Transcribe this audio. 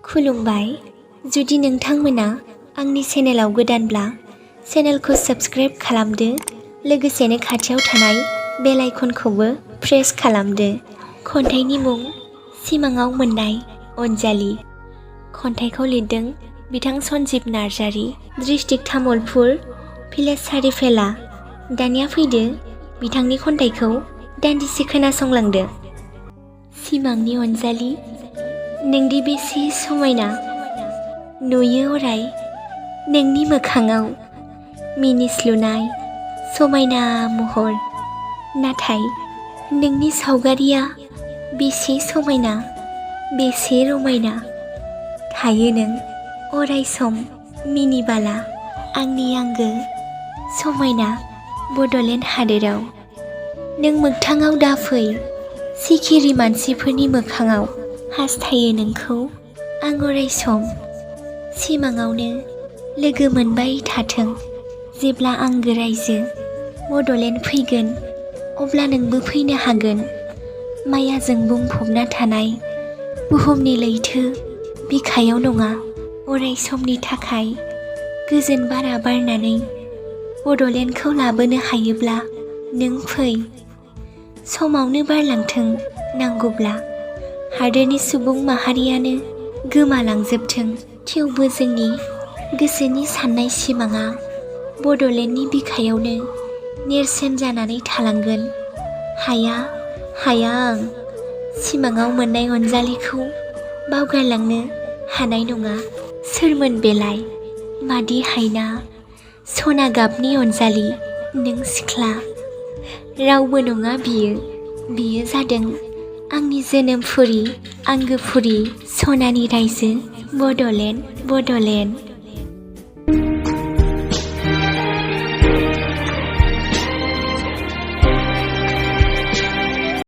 खुलुमबाय। जुदि नोंथांमोना आंनि चेनेलाव गोदानब्ला चेनेलखौ साबस्क्राइब खालामदो, लोगोसेनो खाथियाव थानाय बेल आइकनखौबो प्रेस खालामदो। खन्थाइनि मुं सिमाङाव मोननाय अनजालि। खन्थाइखौ लिरदों बिथां सन्जीब नार्जारी, डिस्ट्रिक्ट तामुलपुर, भिलेज सारिफेला। दानिया फैदो बिथांनि खन्थाइखौ दान्दिसे खोनासंलांदो। सिमांनि अनजालि, नोंदि बेसे समायना, नुयो अराय नोंनि मोखाङाव मिनिस्लुनाय समायना महर। नाथाय नोंनि सावगारिया बेसे समायना, बेसे रमायना। थायो नों अराय सम मिनिबाला, आंनि आंगो समायना बड'लेण्ड हादोराव। नों मोगथाङाव दाफै, सिखिरि मानसिफोरनि मोखाङाव हास्थायो नोंखौ आं अराय सम। सिमाङावनो लोगो मोनबाय थाथों। जेब्ला आंगो रायजो बड'लेण्ड फैगोन, अब्ला नोंबो फैनो हागोन। मायाजों बुंफबना थानाय बुहुमनि लैथो बिखायाव नङा, अराय समनि थाखाय गोजोन बारा बारनानै बड'लेण्डखौ लाबोनो हायोब्ला नों फै। समावनो बारलांथों नांगौब्ला हादोरनि सुबुं माहारियानो गोमालांजोबथों, थेवबो जोंनि गोसोनि साननाय सिमाङा बड'लेण्डनि बिखायावनो नेरसोन जानानै थालांगोन। हाया आं सिमाङाव मोननाय अनजालिखौ बावगारलांनो हानाय नङा। सोरमोन बेलाय मादि हायना सना गाबनि अनजालि, नों सिख्ला? रावबो नङा बियो जादों आंनि जोनोमफुरि, आंगोफुरि, सनानि रायजो बड'लेण्ड।